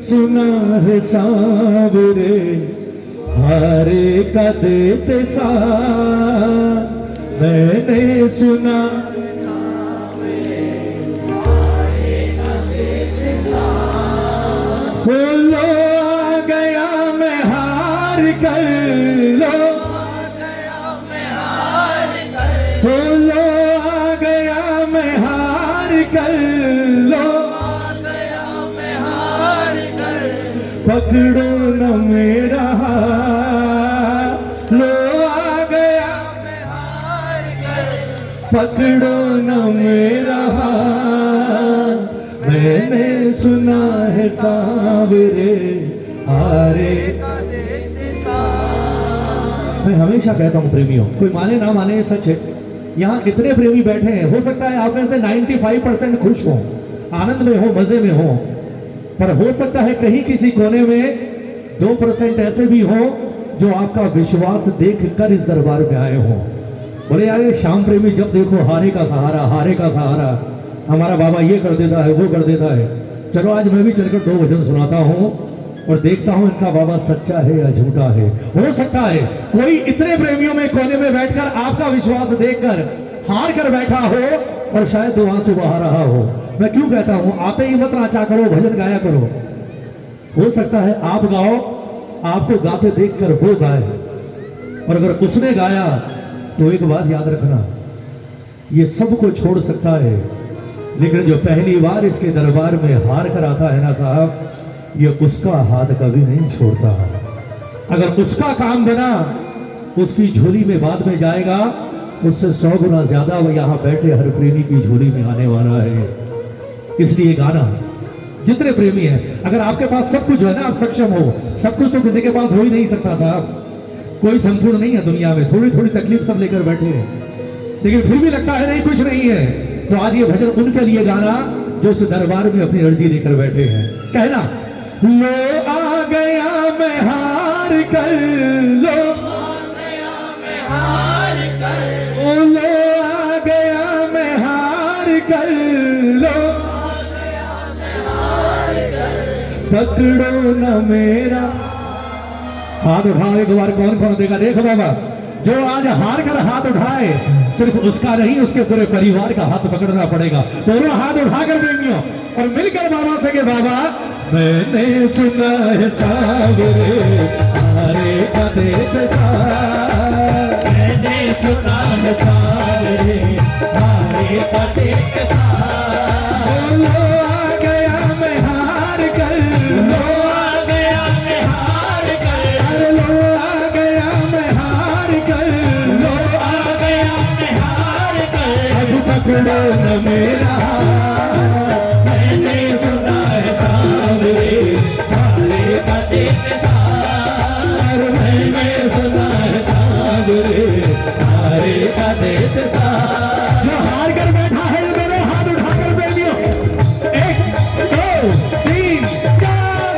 सुना है सांवरे हारे का देते साथ, मैंने सुना लो आ गया मैं हार कर, लो आ गया मैं हार कर, लो आ गया मैं हार कर, लो आ गया मैं हार कर, पकड़ो न मेरा हाथ, लो आ गया मैं हार कर, पकड़ो न मेरा हाथ, मैंने सुना है सांवरे हारे। मैं हमेशा कहता हूं प्रेमियों, कोई माने ना माने सच है, यहाँ इतने प्रेमी बैठे हैं, हो सकता है आप में से 95% खुश हो, आनंद में हो, मजे में हो, पर हो सकता है कहीं किसी कोने में 2% ऐसे भी हो जो आपका विश्वास देख कर इस दरबार में आए हो। बोले यार ये श्याम प्रेमी जब देखो हारे का सहारा, हारे का सहारा, हमारा बाबा ये कर देता है, वो कर देता है। चलो आज मैं भी चलकर 2 भजन सुनाता हूँ और देखता हूँ इनका बाबा सच्चा है या झूठा है। हो सकता है कोई इतने प्रेमियों में कोने में बैठकर आपका विश्वास देखकर हार कर बैठा हो और शायद 2 आंसू बहा रहा हो। मैं क्यों कहता हूँ, आते ही मत नाचा करो, भजन गाया करो। हो सकता है आप गाओ, आपको गाते देखकर वो गाए, और अगर उसने गाया तो एक बात याद रखना, ये सबको छोड़ सकता है, लेकिन जो पहली बार इसके दरबार में हार कर आता है ना साहब, ये उसका हाथ कभी नहीं छोड़ता। अगर उसका काम बना, उसकी झोली में बाद में जाएगा, उससे 100 गुना ज्यादा वो यहाँ बैठे हर प्रेमी की झोली में आने वाला है। इसलिए गाना, जितने प्रेमी हैं, अगर आपके पास सब कुछ है ना, आप सक्षम हो, सब कुछ तो किसी के पास हो ही नहीं सकता साहब, कोई संपूर्ण नहीं है दुनिया में, थोड़ी थोड़ी तकलीफ सब लेकर बैठे हैं, लेकिन फिर भी लगता है नहीं कुछ नहीं है। तो आज ये भजन उनके लिए गाना जो इस दरबार में अपनी अर्जी लेकर बैठे हैं। कहना, लो आ गया मैं हार कर, लो आ गया मैं हार कर, ओ लो आ गया मैं हार कर, लो आ गया मैं हार कर, पकड़ो न मेरा हाथ। उठाओ एक बार, कौन कौन देगा, देखो बाबा, जो आज हार कर हाथ उठाए, सिर्फ उसका नहीं उसके पूरे परिवार का हाथ पकड़ना पड़ेगा। दोनों हाथ उठाकर प्रेमियों और मिलकर बाबा से के बाबा, मैंने सुना है सांवरे हारे का देते साथ, मैंने सुना है सांवरे हारे का देते साथ, लो आ गया मैं हार कर, लो आ गया मैं हार कर, लो आ गया मैं हार कर, लो आ गया मैं हार कर, अब पकड़ो न मेरा हाथ, मैंने सुना है सांवरे हारे का देते साथ, मैंने सुना है सांवरे हारे का देते साथ। जो हार कर बैठा है मेरे हाथ उठाकर प्रेमियों, 1 2 3 4,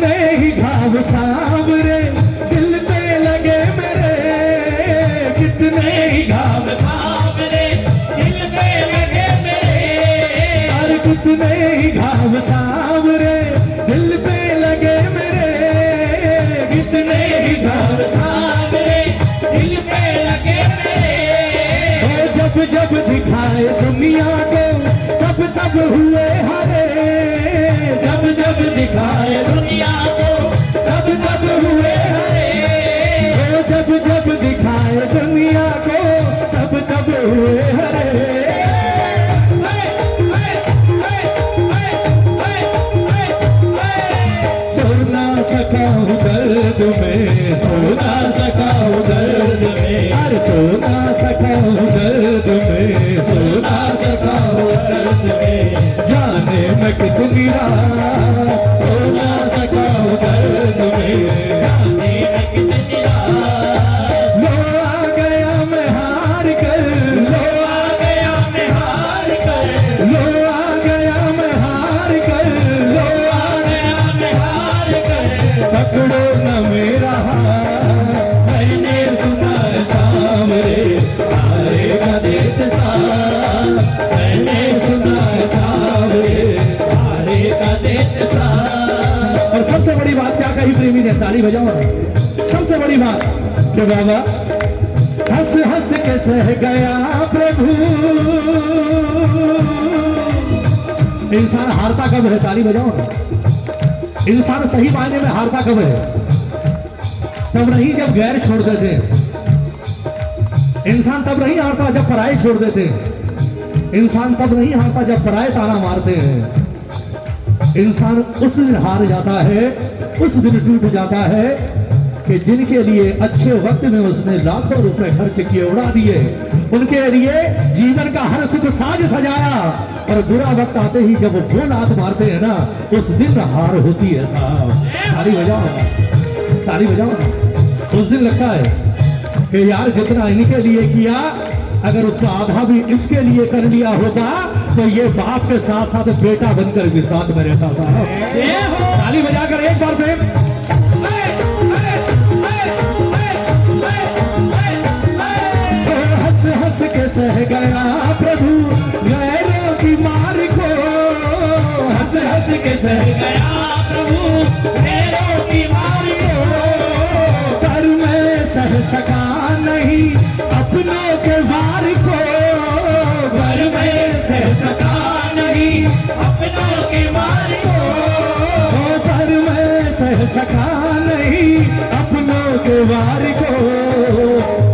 कितने ही घाव सांवरे दिल पे लगे मेरे, कितने ही घाव सांवरे दिल पे लगे मेरे, और कितने ही घाव सांवरे दिल पे लगे मेरे, कितने ही घाव सांवरे दिल पे लगे मेरे। जब जब दिखाए दुनिया को तब तब हुए हरे, जब जब दिखाए दुनिया को तब तब हुए हरे, जब जब दिखाए दुनिया को तब तब हुए हरे। सोना सका हूँ दर्द में, सोना सका हूँ दर्द में, अरे सोना सका हूँ दर्द में, सोना सका हूँ दर्द में, जाने मैं कितनी रात सोना सका हूँ दर्द में, जाने मैं कितनी रात। लो आ गया मैं हार कर, लो आ गया मैं हार कर, लो आ गया मैं हार कर, लो आ गया मैं हार कर। पकड़ो न मेरा हाथ, मैंने सुना है सांवरे आएगा देत साथ, मैंने सुना है सांवरे आएगा देत साथ। और सबसे बड़ी बात क्या कही प्रेमी ने, ताली बजाओ ना। सबसे बड़ी बात कि बाबा हंस हंस के सह गया प्रभु। इंसान हारता कब है, ताली बजाओ ना। इंसान सही मायने में हारता कब है, तब नहीं जब गैर छोड़ देते। इंसान तब नहीं हारता जब पराये छोड़ देते। इंसान तब नहीं हारता जब पराये ताना मारते हैं। इंसान उस दिन हार जाता है, उस दिन टूट जाता है कि जिनके लिए अच्छे वक्त में उसने लाखों रुपए खर्च किए, उड़ा दिए, उनके लिए जीवन का हर सुख साज सजाया, और बुरा वक्त आते ही जब वो लात मारते हैं ना, उस दिन हार होती है साहब। ताली बजाओ ना, ताली बजाओ ना। उस दिन लगता है कि यार जितना इनके लिए किया, अगर उसका आधा भी इसके लिए कर लिया होता तो ये बाप के साथ साथ बेटा बनकर भी साथ में रहता साहब। ताली बजाकर एक बार फिर हंस हंस के सह गया प्रभु गैरों की मार को, हंस हंस के सह गया प्रभु गैरों की मार को, पर मैं सह सका नहीं अपनों के वार को, पर मैं सह सका नहीं अपनों के मार को, पर मैं सह सका नहीं अपनों के वार को।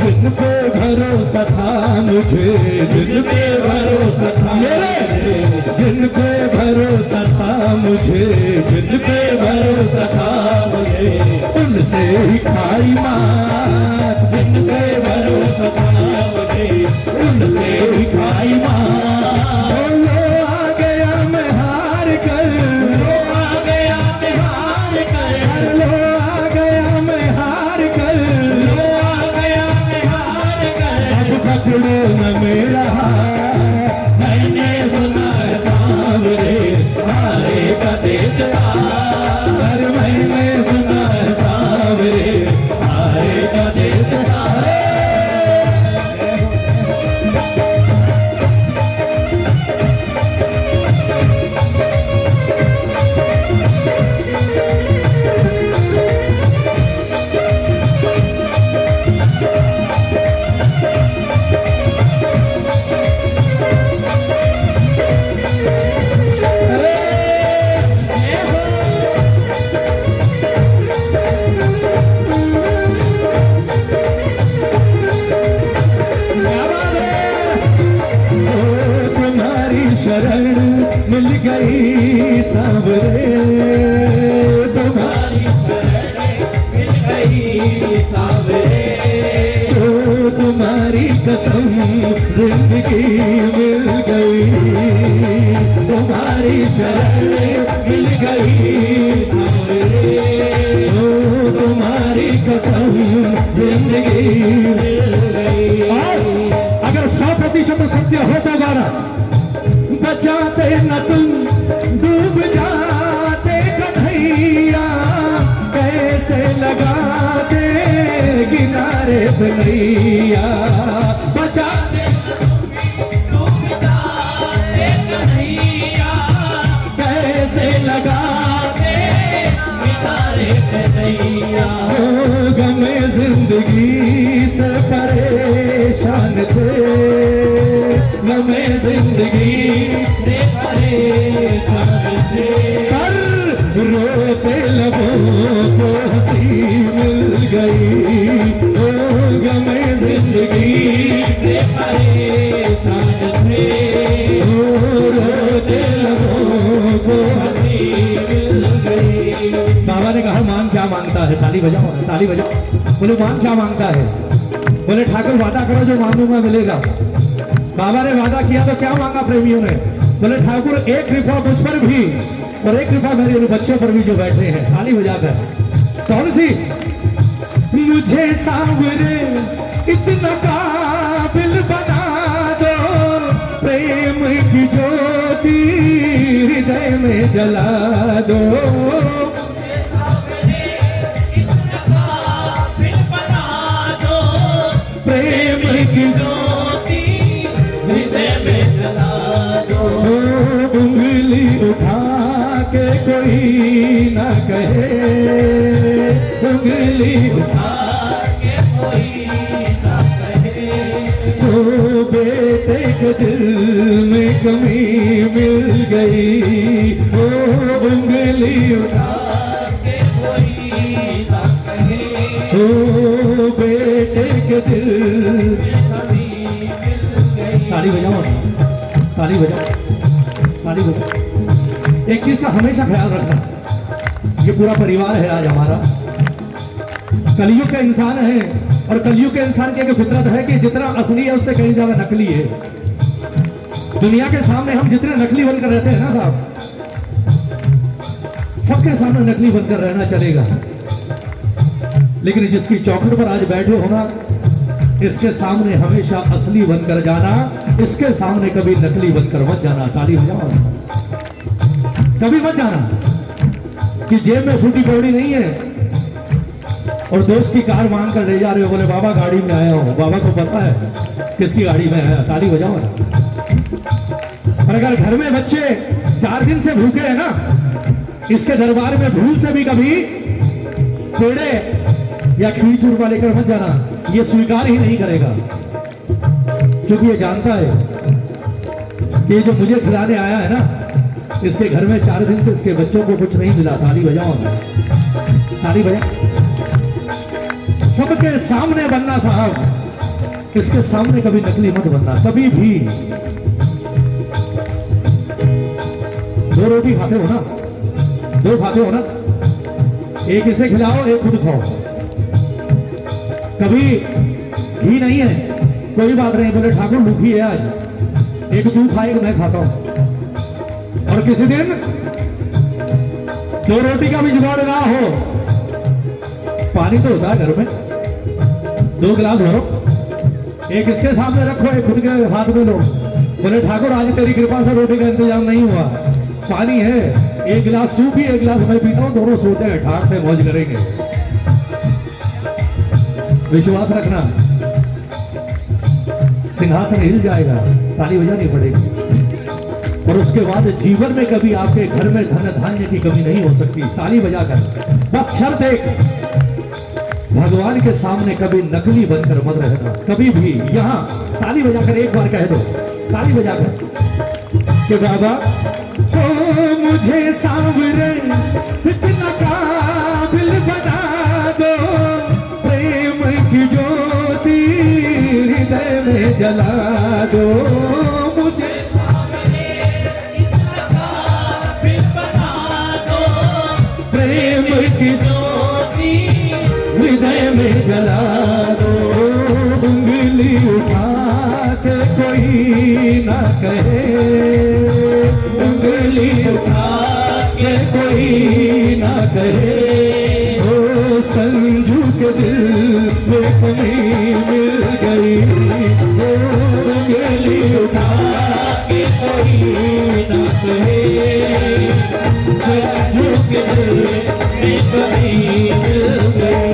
जिन पे भरोसा था मुझे, जिन पे भरोसा था मेरे, जिन पे भरोसा था मुझे, जिन पे भरोसा था मुझे, उनसे ही खाई मात, जिन पे भरोसा था मुझे, उनसे ही खाई मात। लो आ गया मैं हार कर, लो आ गया मैं हार कर, लो आ गया मैं हार कर, लो आ गया मैं हार कर। अब पकड़ो न मेरा हाथ, मैंने सुना है सांवरे आएगा देत साथ, अरे मैंने सुना है सांवरे आएगा देत साथ। शरण मिल गई सांवरे, तुम्हारी शरण मिल गई सांवरे, तो तुम्हारी कसम जिंदगी मिल गई, तुम्हारी शरण मिल गई सांवरे, तो तुम्हारी कसम जिंदगी मिल गई। अगर 100% सत्य हो तो गाना, बचाते न तुम डूब जाते कन्हैया, लगा दे किनारे पे नैया, बचा दे डूब जाए कन्हैया, कैसे लगा दे किनारे पे नैया। गमे जिंदगी से परेशान थे, गमे जिंदगी से परेशान थे, पर रोते लबों को हंसी मिल गई। ओ गमे जिंदगी से परेशान थे, ओ रोते लबों को हंसी मिल गई। बाबा ने कहा मान क्या मांगता है, ताली बजाओ ताली बजाओ। बोले मान क्या मांगता है, बोले ठाकुर वादा करो जो मांगूंगा मिलेगा। बाबा ने वादा किया तो क्या मांगा प्रेमियों ने, बोले ठाकुर एक कृपा मुझ पर भी और एक कृपा मेरे बच्चों पर भी जो बैठे हैं, ताली बजाकर। कौन सी? मुझे सांवरे इतना काबिल बना दो, प्रेम की ज्योति हृदय में जला दो। प्रेम की ज्योति हृदय में जला दो, उंगली उठा के कोई न कहे, उंगली उठा के कोई ना कहे। तो बेटे के दिल में कमी मिल गई। ओ उंगली उठा के कोई ना कहे, ओ बेटे के दिल। कभी मिल गई। ताली बजाओ ताली बजाओ ताली बजाओ। एक चीज का हमेशा ख्याल रखना, ये पूरा परिवार है आज हमारा, कलयुग के इंसान है और कलयुग के इंसान की एक फितरत है कि जितना असली है उससे कहीं ज्यादा नकली है। दुनिया के सामने हम जितने नकली बनकर रहते हैं ना साहब, सबके सामने नकली बनकर रहना चलेगा, लेकिन जिसकी चौखट पर आज बैठे हो ना, इसके सामने हमेशा असली बनकर जाना, इसके सामने कभी नकली बनकर मत जाना। ताली बजाओ, कभी मत जाना कि जेब में फूटी कौड़ी नहीं है और दोस्त की कार मांग कर ले जा रहे हो, बोले बाबा गाड़ी में आया हूं, बाबा को पता है किसकी गाड़ी में आया। ताली बजाओ ना। और अगर घर में बच्चे 4 दिन से भूखे हैं ना, इसके दरबार में भूल से भी कभी पेड़े या खीर चूरमा लेकर मत जाना, ये स्वीकार ही नहीं करेगा, क्योंकि ये जानता है कि ये जो मुझे खिलाने आया है ना, इसके घर में 4 दिन से इसके बच्चों को कुछ नहीं मिला। ताली बजाओ ना, ताली बजाओ। सबके सामने बनना साहब, इसके सामने कभी नकली मत बनना, कभी भी। 2 रोटी खाते हो ना, 2 खाते हो ना, एक इसे खिलाओ एक खुद खाओ। कभी घी नहीं है, कोई बात नहीं, बोले ठाकुर भूखी है आज, एक तू खा एक मैं खाता हूं। और किसी दिन 2 रोटी का भी जुगाड़ ना हो, पानी तो होता है घर में, 2 गिलास भरो, एक इसके सामने रखो एक खुद के हाथ में लो, बोले ठाकुर आज तेरी कृपा से रोटी का इंतजाम नहीं हुआ, पानी है, 1 गिलास तू पी 1 गिलास मैं पीता हूं, दोनों सोते हैं ठाठ से मौज करेंगे। विश्वास रखना, सिंहासन हिल जाएगा, ताली बजानी पड़ेगी। और उसके बाद जीवन में कभी आपके घर में धन धान्य की कमी नहीं हो सकती। ताली बजाकर बस शर्त एक, भगवान के सामने कभी नकली बनकर मत रहना, कभी भी। यहां ताली बजाकर एक बार कह दो, ताली बजाकर कि बाबा तो मुझे सांवरे इतना काबिल बना दो, प्रेम की ज्योति हृदय में जला दो, मुझे प्रेम की ज्योति हृदय में जला दो। उंगली उठा के कोई ना कहे, उंगली उठा के कोई ना कहे, ओ संजू के दिल में कमी मिल गई। ओ उंगली उठा के कोई ना कहे, संजू के दिल में कमी मिल गई।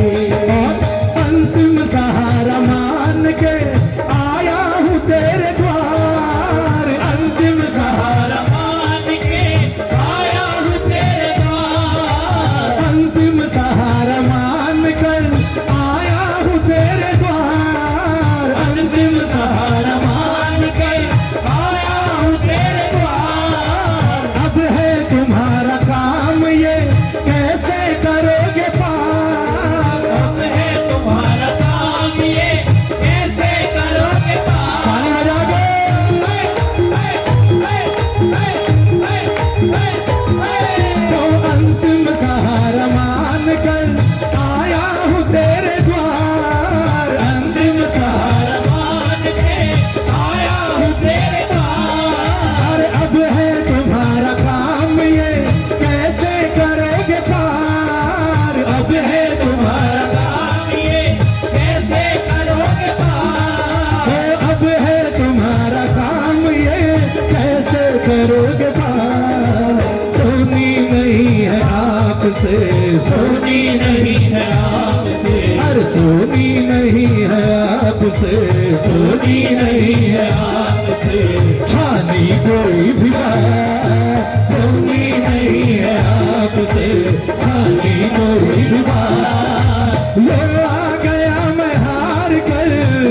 सोनी नहीं है आपसे, अरे सोनी नहीं है आपसे, सोनी नहीं है आपसे, छानी कोई भी बात सोनी नहीं है आपसे, छानी कोई भी बात। लो आ गया मैं हार कर,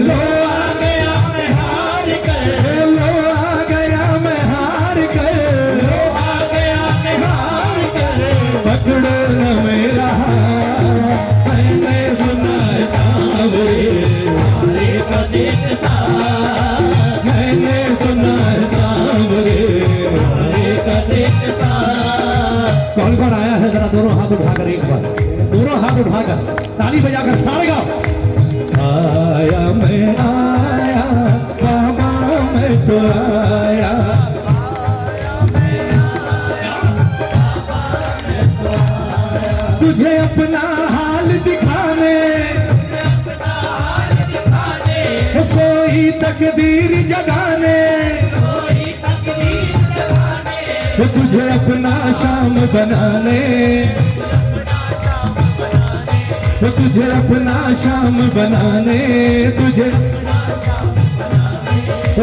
लो आ गया मैं हार कर, लो आ गया मैं हार कर, लो आ गया मैं हार कर, पकड़ो न मेरा हाथ, मैंने सुना सांवरे हारे का देश साथ, मैंने सुना सांवरे। हारे का देश साथ। कौन कौन आया है जरा दोनों हाथ उठाकर एक बार, दोनों हाथ उठाकर ताली बजाकर सारे गाओ। आया मैं आया बाबा मैं तो आया, तुझे अपना हाल दिखाने, सोई तकदीर जगाने, तुझे अपना शाम बनाने, तुझे अपना शाम बनाने, तुझे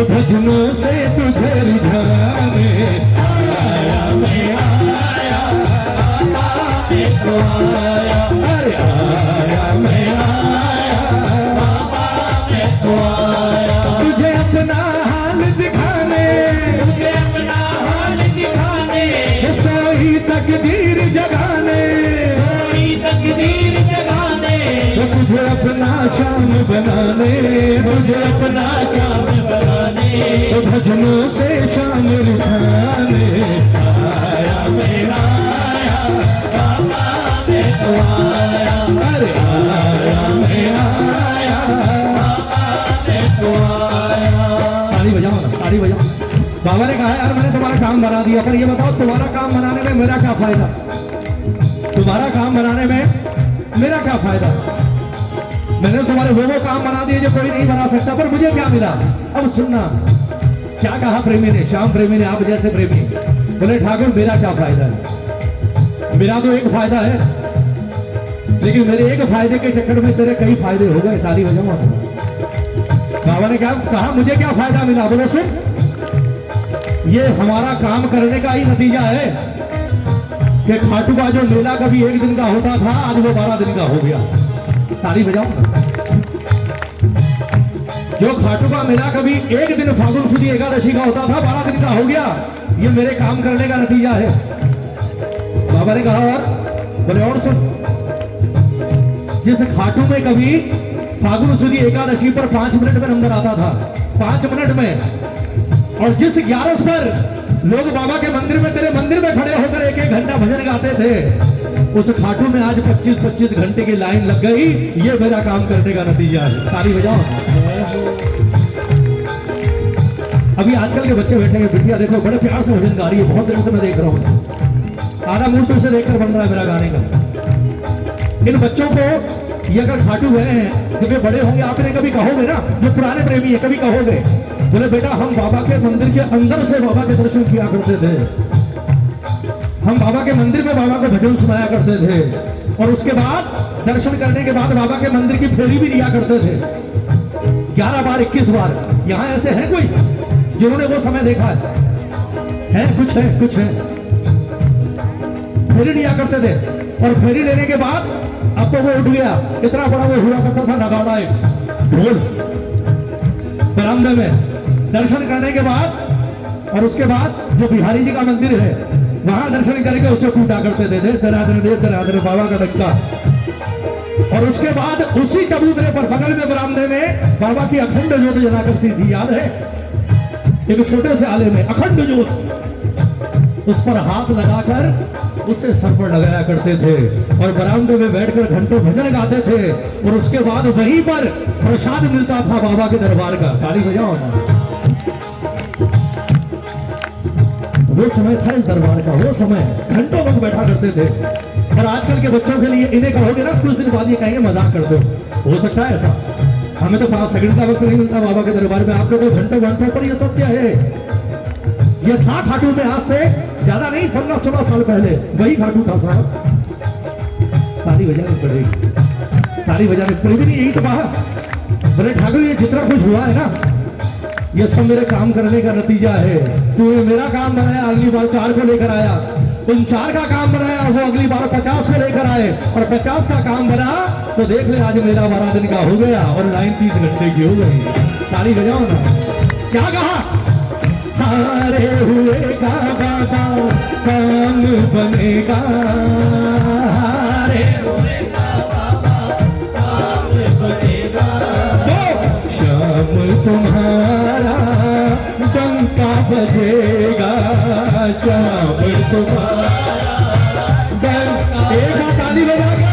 भजनों से तुझे रिझाने। आया मैं आया मैं तो आया, अरे आया मैं आया मैं तो आया, तुझे अपना हाल दिखाने, तुझे अपना हाल दिखाने, सोई तकदीर जगाने, कोई तकदीर जगाने, तुझे अपना शाम बनाने, तुझे अपना शाम बनाने, भजनों से शाम रिझाने। आया मैं आया बाबा मैं तो आया, अरे आया मैं आया। बाबा मैं तो आया। ताली बजाओ ना, ताली बजाओ। बाबा ने कहा यार मैंने तुम्हारा काम बना दिया, पर ये बताओ तुम्हारा काम बनाने में मेरा क्या फायदा, तुम्हारा काम बनाने में मेरा क्या फायदा। मैंने तुम्हारे वो काम बना दिए जो कोई नहीं बना सकता, पर मुझे क्या मिला। अब सुनना क्या कहा प्रेमी ने, श्याम प्रेमी ने, आप जैसे प्रेमी बोले ठाकुर मेरा क्या फायदा है, मेरा तो एक फायदा है, लेकिन मेरे एक फायदे के चक्कर में तेरे कई फायदे हो गए। ताली बजाओ आप। बाबा ने क्या कहा, मुझे क्या फायदा मिला, बोलो सुन, ये हमारा काम करने का ही नतीजा है कि खाटू का जो मेला कभी एक दिन का होता था आज वो 12 दिन का हो गया। ताली बजाओ ना। जो खाटू का मेला कभी एक दिन फागुन सुदी एकादशी का होता था 12 दिन का हो गया, ये मेरे काम करने का नतीजा है। बाबा ने कहा और बोले और सुन, जिस खाटू में कभी फागुन सुदी एकादशी पर 5 मिनट में नंबर आता था, 5 मिनट में, और जिस 11 पर लोग बाबा के मंदिर में, तेरे मंदिर में खड़े होकर 1-1 घंटा भजन गाते थे, उस खाटू में आज 25-25 घंटे की लाइन लग गई। ये मेरा काम करने का नतीजा है। ताली बजाओ। अभी आजकल के बच्चे बैठे हैं, बिटिया देखो बड़े प्यार से भजन गा रही है, बहुत देर से मैं देख रहा हूँ, आधा मूड तो उसे देखकर बन रहा है मेरा गाने का। इन बच्चों को ये अगर खाटू गए हैं, जब ये बड़े होंगे आप इन्हें कभी कहोगे ना, जो पुराने प्रेमी है, कभी कहोगे बोले बेटा हम बाबा के मंदिर के अंदर से बाबा के दर्शन किया करते थे, हम बाबा के मंदिर में बाबा को भजन सुनाया करते थे, और उसके बाद दर्शन करने के बाद बाबा के मंदिर की फेरी भी लिया करते थे 11 बार 21 बार। यहाँ ऐसे हैं कोई जिन्होंने वो समय देखा है? कुछ है, कुछ है। फेरी लिया करते थे, और फेरी लेने के बाद अब तो वो उठ गया, इतना बड़ा वो हुआ करता था नगाड़ा, एक ढोल बरामदे में दर्शन करने के बाद, और उसके बाद जो बिहारी जी का मंदिर है वहां दर्शन करके उससे टूटा करते थे, दे बाबा का डक्का। और उसके बाद उसी चबूतरे पर बगल में बरामदे में बाबा की अखंड ज्योत जला करती थी, याद है? एक छोटे से आले में अखंड ज्योत, उस पर हाथ लगाकर उसे सर पर लगाया करते थे, और बरामदे में बैठकर घंटों भजन गाते थे, और उसके बाद वहीं पर प्रसाद मिलता था बाबा के दरबार का। ताली बजाओ ना। वो समय था इस दरबार का, वो समय घंटों वक्त बैठा करते थे। और आजकल के बच्चों के लिए इन्हें कहोगे ना कुछ दिन बाद ये कहेंगे मजाक कर दो, हो सकता है ऐसा। हमें तो 5 सेकंड का वक्त नहीं मिलता बाबा के दरबार में, आप लोगों को घंटों घंटों पर ये सत्य है। ये था खाटू में आज से ज्यादा नहीं, 15-16 साल पहले वही खाटू था साहब। ताली बजानी पड़ेगी, ताली बजानी पड़ेगी। नहीं यही तो कहा बोले ठाकुर ये जितना कुछ हुआ है ना ये सब मेरे काम करने का नतीजा है। तूने मेरा काम बनाया, अगली बार 4 को लेकर आया, तुम 4 का काम बनाया, वो अगली बार 50 को लेकर आए और 50 का काम बना तो देख ले आज मेरा 12 दिन का हो गया और लाइन 30 घंटे की हो गई। ताली बजाओ ना। क्या कहा? हारे हुए का बाबा काम बनेगा, हारे हुए का बाबा काम बनेगा। शाम तुम्हारा डंका बजेगा, शाम तुम्हारा डंका। एक बार ताली बजा के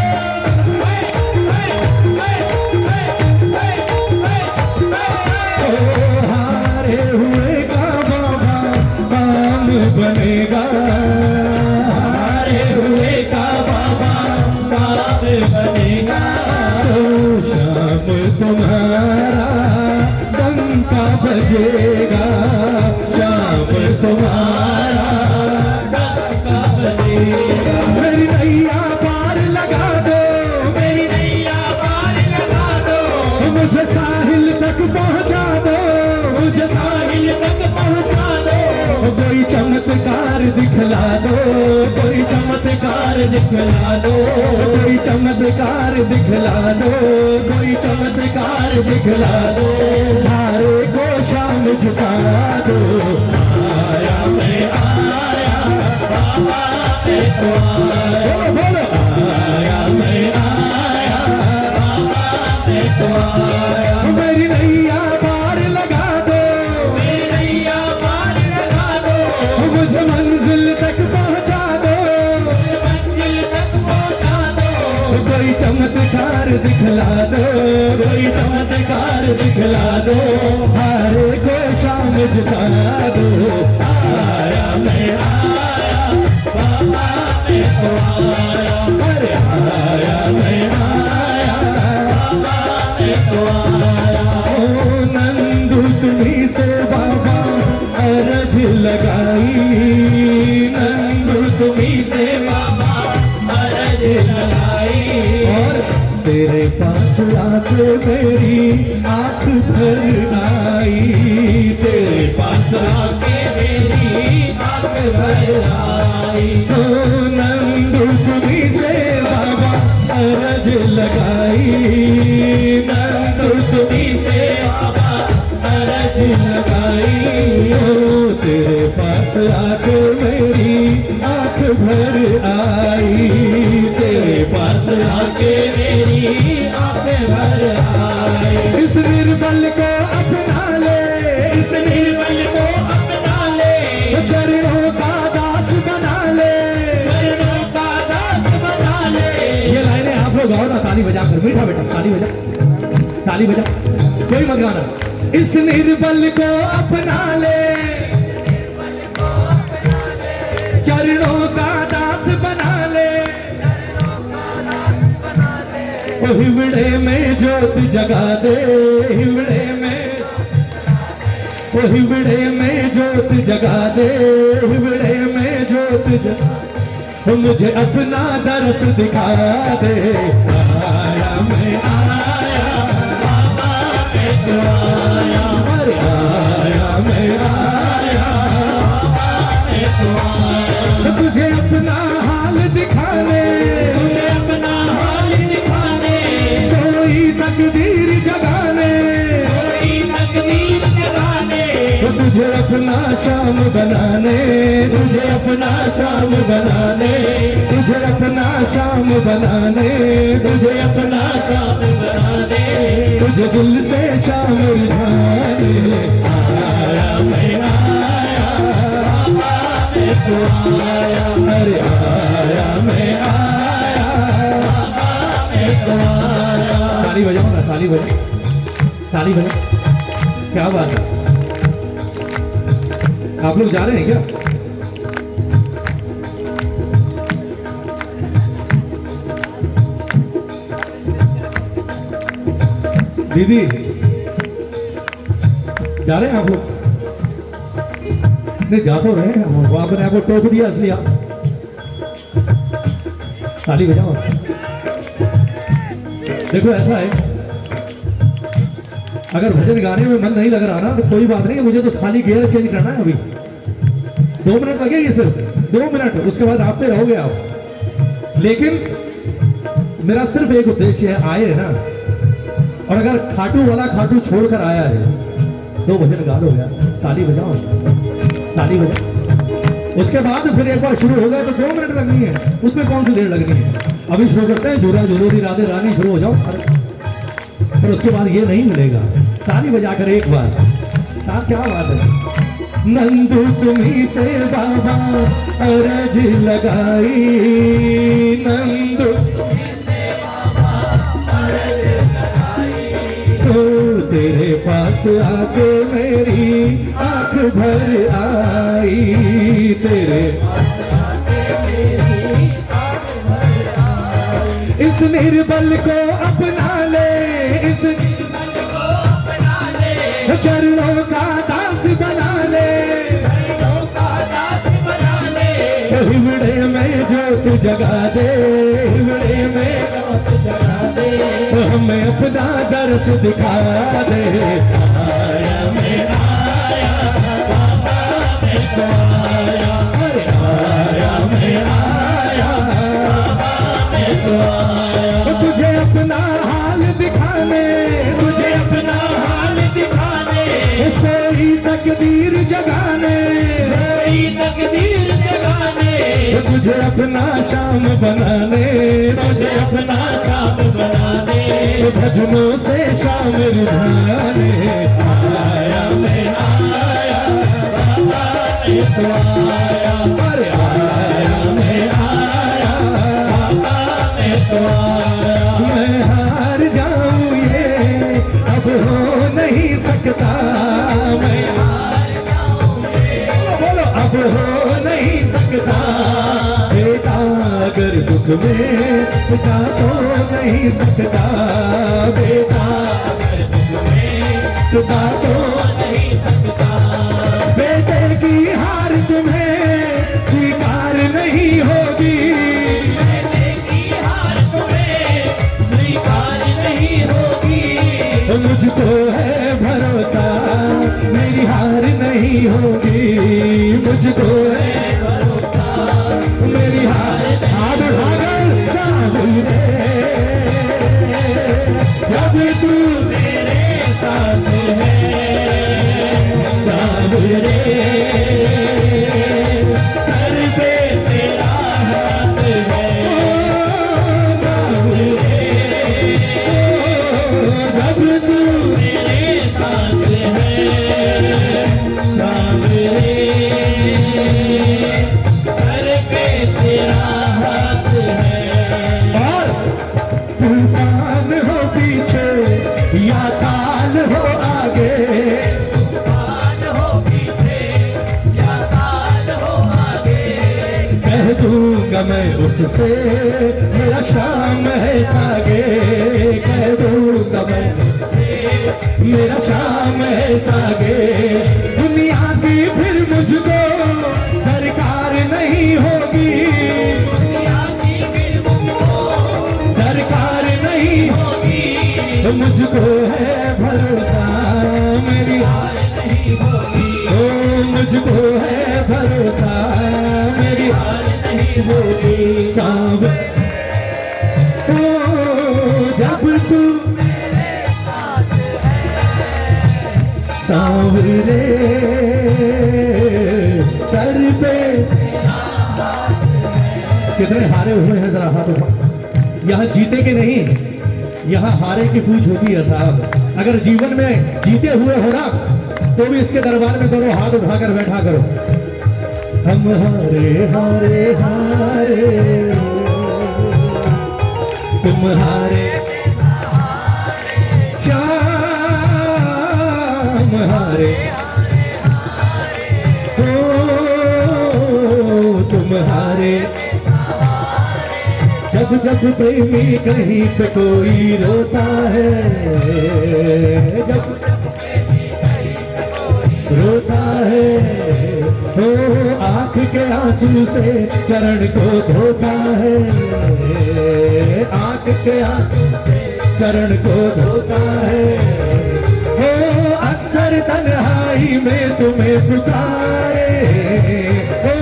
हारे हुए का बाबा काम बनेगा, हारे हुए का बाबा काम बनेगा। शाम तुम्हारा डंका बजेगा, शाम तुम्हारा डंका बजेगा। मेरी नैया पार लगा दो, मेरी नैया पार लगा दो, मुझे साहिल तक पहुंचा दो, मुझे साहिल तक पहुंचा दो। कोई चमत्कार दिखला दो, कोई चमत्कार दिखला दो, कोई चमत्कार दिखला दो, कोई चमत्कार दिखला दो। हारे को शाम झुका दो, आया मैं आया बाबा मैं तो आया, बोलो आया मैं आया बाबा मैं तो आया। मेरी नैया पार लगा दो, मेरी नैया पार लगा दो, मुझे मंजिल तक पहुंचा दो, मुझे मंजिल तक पहुंचा दो। कोई चमत्कार दिखला दो, कोई चमत्कार दिखला दो। हारे को शाम झुका दो, आया मैं आया बाबा मैं तो आया, अरे आया मैं आया बाबा मैं तो आया। ओ नंदू तुम्हीं से बाबा अरज लगाई, नंदू तुम्हीं से बाबा अरज लगाई। और तेरे पास आके मेरी आंख भर आई, तेरे पास आके मेरी आंख भर आई। ओ नंदू तुम्हीं से बाबा अरज लगाई, नंदू तुम्हीं से बाबा अरज लगाई। ओ तेरे पास आके मेरी आंख भर आई, तेरे पास आके मेरी आंख भर आई। इस निर्बल को अपना ले, इस निर्बल को अपना ले, चरणों का दास बना ले, चरणों का दास बना ले। ये लाइनें आप लोग गाओ ना ताली बजाकर, मीठा बेटा ताली बजा, ताली बजा, कोई मत गाना। इस निर्बल को अपना ले, चरणों का दास बना ले, ओ हिवड़े में जोत जगा दे, हिवड़े में, ओ हिवड़े में जोत जगा दे, हिवड़े में जोत जगा। ओ मुझे अपना दरस दिखा दे, आया मैं आया बाबा मैं तो आया, अरे आया मैं आया बाबा मैं तो आया। तुझे अपना हाल दिखाने, तुझे अपना हाल दिखाने, सोई तकदीर जगाने, सोई तकदीर जगाने। तुझे अपना शाम बनाने, तुझे अपना शाम बनाने, तुझे अपना शाम बनाने, तुझे अपना शाम बनाने। तुझे दिल से शाम रिझाने, आया मैं आया बाबा मैं तो आया, अरे आया मैं आया बाबा मैं तो आया। ताली बजाओ ना, ताली बजाओ, ताली बजाओ। क्या बात है, आप लोग जा रहे हैं क्या? दीदी जा रहे हैं आप लोग? नहीं जा तो रहे हैं, वहां पर आपको टोक दिया इसलिए। ताली बजाओ। देखो ऐसा है, अगर भजन गाने में मन नहीं लग रहा ना तो कोई बात नहीं, मुझे तो खाली गियर चेंज करना है अभी। 2 मिनट लगेगी, सिर्फ 2 मिनट, उसके बाद रास्ते रहोगे आप। लेकिन मेरा सिर्फ एक उद्देश्य है, आए है ना, और अगर खाटू वाला खाटू छोड़कर आया है तो भजन गा लो यार, ताली बजाओ, ताली बजाओ। उसके बाद फिर एक बार शुरू हो गया तो 2 मिनट लगनी है, उसमें कौन सी देर लगनी है। अभी शुरू करते हैं, झूला झूलोरी राधे रानी, शुरू हो जाओ सारे। पर उसके बाद ये नहीं मिलेगा, ताली बजाकर एक बार। क्या बात है। नंदू तुम्ही से बाबा अरज लगाई, नंदू तुम्ही से बाबा अरज लगाई, तो तेरे पास आके मेरी आंख भर आई, तेरे पास आके मेरी आंख भर आई। इस निर्बल को अपना ले, इस निर्बल को अपना ले, चरणों का दास बना ले, चरणों का दास बना ले। हिवड़े में जोत जगा दे, हिवड़े में जोत जगा दे, हमें अपना दर्श दिखा दे। आया मैं आया, बाबा मैं तो आया, अरे आया मैं आया, बाबा मैं तो आया। तुझे अपना हाल दिखाने, तुझे अपना हाल दिखाने, सोई तकदीर जगाने, सोई तकदीर जगाने, तुझे अपना शाम बनाने, तुझे अपना शाम बनाने, भजनों से शाम रुझाने। आया मैं आया, बाबा मैं तो आया, अरे आया मैं आया, बाबा मैं तो आया। मैं हार जाऊं ये अब हो नहीं सकता, मैं हार जाऊं ये, बोलो अब हो नहीं सकता। बेटा अगर दुख में पिता सो नहीं सकता, बेटा अगर दुख में पिता सो नहीं सकता। बेटे की हार तुम्हें स्वीकार नहीं होगी, बेटे की हार तुम्हें स्वीकार नहीं होगी। मुझको है भरोसा मेरी हार नहीं होगी, मुझको है भरोसा मेरी हार। हाथ उठाकर सामने, जब तू मेरे साथ है, सामने सर पे तेरा हाथ है, सामने जब तू मेरे साथ है, सामने सर पे तेरा हाथ है। और तूफान हो पीछे या ताल हो आगे, तूफान हो पीछे या ताल हो आगे, कह दूंगा मैं उससे मेरा शाम है सागे, कह दूंगा मैं उससे मेरा शाम है सागे। दुनिया की फिर मुझको दरकार नहीं होगी, दुनिया की फिर मुझको दरकार नहीं होगी। मुझको है भरोसा मेरी हार नहीं होगी, ओ मुझको है भरोसा मेरी हार नहीं होगी। सांवरे ओ जब तू मेरे साथ है, सांवरे सर पे कितने हारे हुए हैं जरा हाथ उठा। यहाँ जीते के नहीं, यहाँ हारे की पूछ होती है साहब। अगर जीवन में जीते हुए हो ना तो भी इसके दरबार में करो, हाथ उठाकर बैठा करो। हम हारे हारे हारे, तुम हारे श्याम हारे, तुम हारे। जब जब प्रेमी कहीं पे कोई रोता है, जब रोता है तो आंख के आंसू से चरण को धोता है, आंख के आंसू से चरण को धोता है। हो अक्सर तन्हाई में तुम्हें पुकारे, हो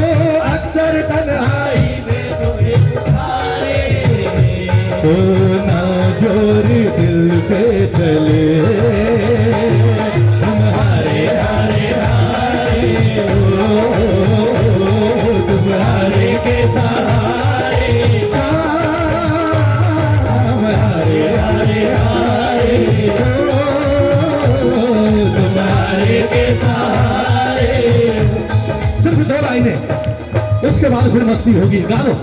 अक्सर तन्हाई में तुम्हें पुकारे। ओ ना जोर दिल पे चले तुम्हारे हारे हारे, तुम्हारे के सहारे शाम हारे हारे हारे, तुम्हारे के सहारे। सिर्फ 2 लाइनें, उसके बाद फिर मस्ती होगी। गा दो।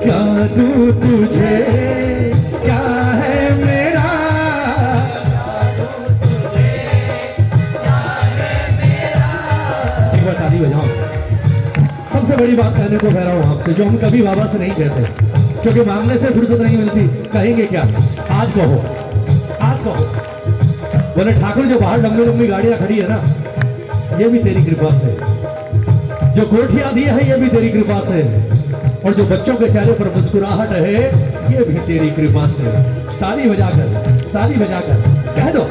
क्या दूं तुझे क्या है मेरा, एक बार ताली बजाओ। सबसे बड़ी बात कहने को कह रहा हूं आपसे, जो हम कभी बाबा से नहीं कहते, क्योंकि मांगने से फुर्सत नहीं मिलती। कहेंगे क्या? आज कहो, आज कहो। बोले ठाकुर जो बाहर लंबी लंबी गाड़ियां खड़ी है ना, ये भी तेरी कृपा से। जो कोठियां दी है ये भी तेरी कृपा से, और जो बच्चों के चेहरे पर मुस्कुराहट है ये भी तेरी कृपा से। ताली बजाकर, ताली बजाकर कह दो।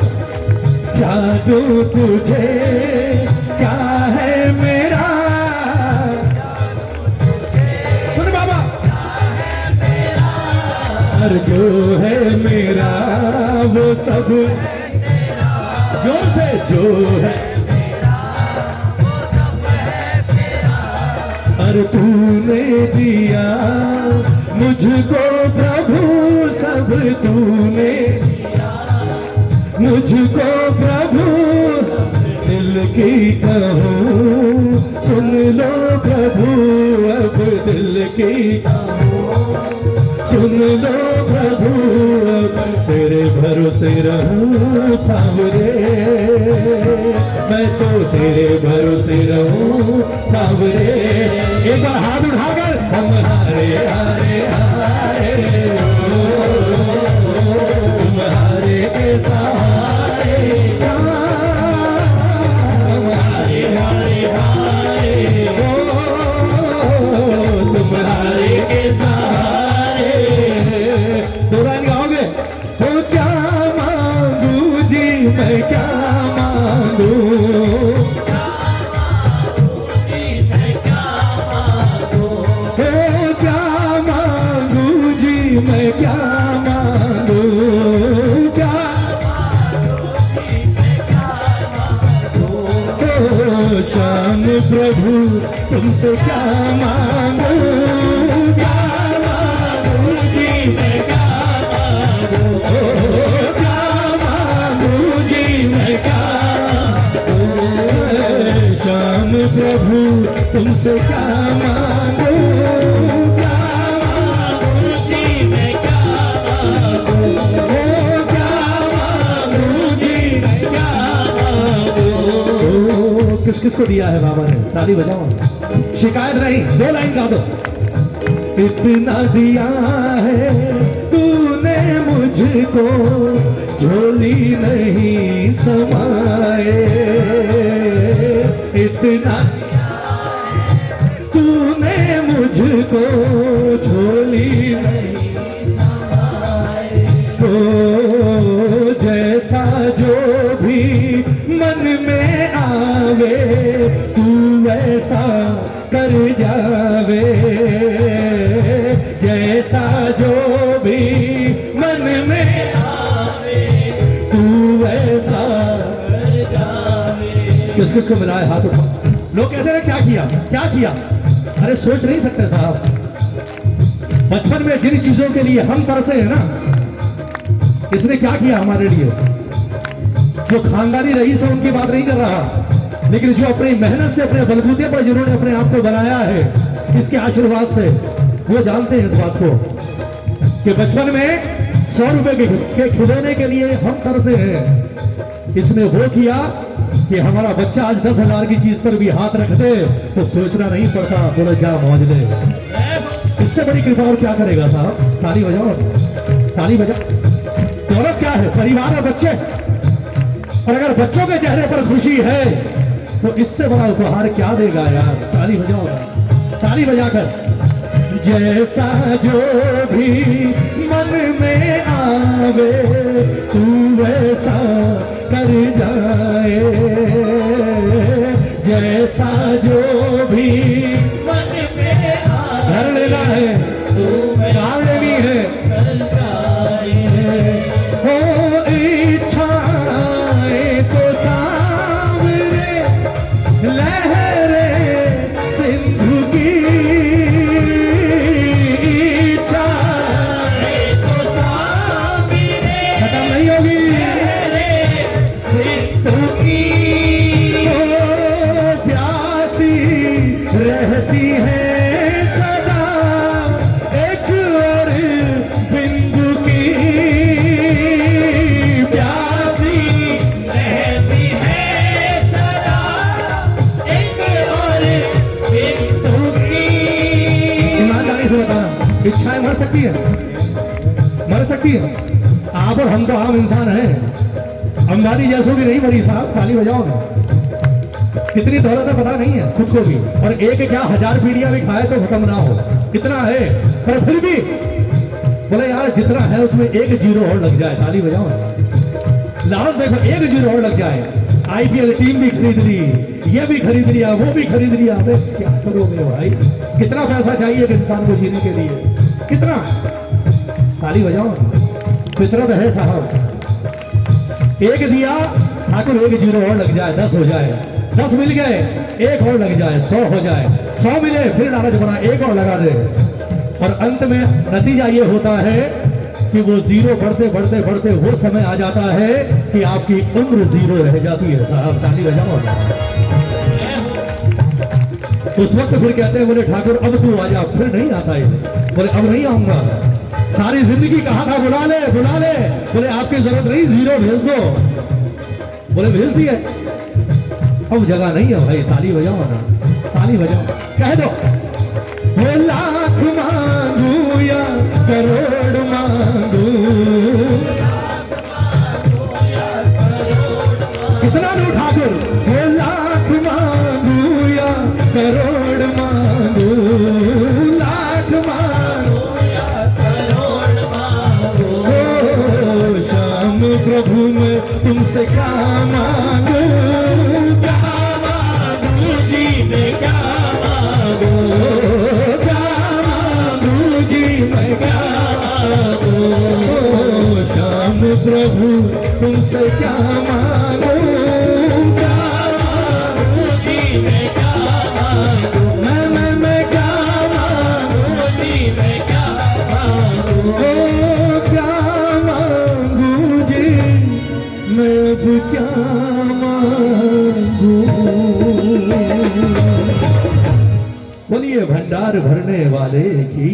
क्या दूं तुझे क्या है मेरा, सुन बाबा, और जो है मेरा वो सब, जोर से, जो है और तूने दिया मुझको प्रभु, सब तूने दिया मुझको प्रभु। दिल की कहूँ सुन लो प्रभु, अब दिल की सुन लो प्रभु। अब तेरे भरोसे रहूं सांवरे, मैं तो तेरे भरोसे रहूं सांवरे। एक बार हाथ उठाकर हम हारे हारे हारे, तुम्हारे के सहारे हारे हारे हारे, तुम्हारे के सहारे। 2 लाइन गाओगे? तो क्या मांगू जी मैं, क्या मांगू, मैं क्या मांगू, क्या ओ शाम प्रभु तुमसे क्या मांगू, क्या मांगू जी मैं, क्या मांगू, क्या मांगू जी मैं, क्या शाम प्रभु तुमसे क्या मांगू, किस किस को दिया है बाबा ने? ताली बजाओ। शिकायत नहीं, 2 लाइन गा दो। इतना दिया है तूने मुझको, झोली नहीं समाए। इतना तूने मुझको, झोली नहीं समाए। तो जैसा जो भी मन में आवे, तू वैसा कर जावे। जैसा जो भी मन में आवे, तू वैसा कर जावे। किस किस को मिला है? हाथ उठा। लोग कहते हैं क्या किया, क्या किया? अरे सोच नहीं सकते साहब। बचपन में जिन चीजों के लिए हम तरसे हैं ना, इसने क्या किया हमारे लिए। जो खानदानी रईस है उनकी बात नहीं कर रहा, लेकिन जो अपनी मेहनत से, अपने बलबूते पर जिन्होंने अपने आप को बनाया है, इसके आशीर्वाद से, वो जानते हैं इस बात को कि बचपन में 100 रुपए के खिलौने के लिए हम तरसे हैं। इसने वो किया कि हमारा बच्चा आज 10,000 की चीज पर भी हाथ रख दे तो सोचना नहीं पड़ता, बोले जा मौज ले। इससे बड़ी कृपा और क्या करेगा साहब? ताली बजाओ, ताली बजाओ। दौलत क्या है? परिवार और बच्चे। और अगर बच्चों के चेहरे पर खुशी है तो इससे बड़ा उपहार क्या देगा यार? ताली बजाओ, ताली बजाकर। जैसा जो भी मन में आ मांगे तू वैसा कर जाए, जैसा जो भी मन में आए घर लेना है, तू कार लेनी है, कर जाए। हो इच्छाएं तो सामने लहरे सिंधु की, इच्छाएं तो सामने खत्म नहीं होगी। सिंधु की, ओ प्यासी रहती है सदा एक और बिंदु की, प्यासी रहती है सदा एक और बिंदु की। ईमानदारी से बताना, इच्छाएं मर सकती है, मर सकती है। आप और हम तो आम इंसान हैं, अंबानी जैसों भी नहीं मरी साहब, ताली बजाओ ना। कितनी दौलत है पता नहीं है खुद को भी, और एक क्या 1000 पीढ़ियां भी खाए तो खत्म ना हो, इतना है। पर फिर भी बोले यार जितना है उसमें एक जीरो और लग जाए, ताली बजाओ ना। लास्ट देखो एक जीरो और लग जाए, आईपीएल टीम भी खरीद ली, ये भी खरीद लिया, वो भी खरीद लिया, अबे क्या करोगे भाई? कितना पैसा चाहिए एक इंसान को जीने के लिए, कितना? ताली बजाओ ना। फितरत है साहब, एक दिया ठाकुर एक जीरो और लग जाए, 10 हो जाए, 10 मिल गए एक और लग जाए, 100 हो जाए, 100 मिले फिर लालच बना एक और लगा दे, और अंत में नतीजा ये होता है कि वो जीरो बढ़ते बढ़ते बढ़ते वो समय आ जाता है कि आपकी उम्र जीरो रह जाती है साहब, ताली बजाओ ना। उस वक्त फिर कहते हैं बोले ठाकुर अब तू आ जा, फिर नहीं आता है, बोले अब नहीं आऊंगा, सारी जिंदगी कहा था बुला ले बुला ले, बोले आपकी जरूरत नहीं, जीरो भेज दो, बोले भेज दिए, अब जगह नहीं है भाई, ताली बजाओ ना, ताली बजाओ, कह दो वो लाख मांगू या करोड़ मांगू, कितना दो ठाकुर, वो लाख मांगू या करोड़ मांगू, लाख मांगू या करोड़ मांगो, ओ श्याम प्रभु मैं तुमसे क्या मांगू, क्या मांगू जी मैं क्या मांगू, क्या मांगू जी मैं क्या मांगू, ओ श्याम प्रभु तुमसे क्या मांगू, क्या मांगू जी मैं क्या मांगू, मैं क्या मांगू, मांगू जी मैं क्या मांगू, ओ क्या मांगू जी मैं अब क्या मांगू। बोलिए भंडार भरने वाले की।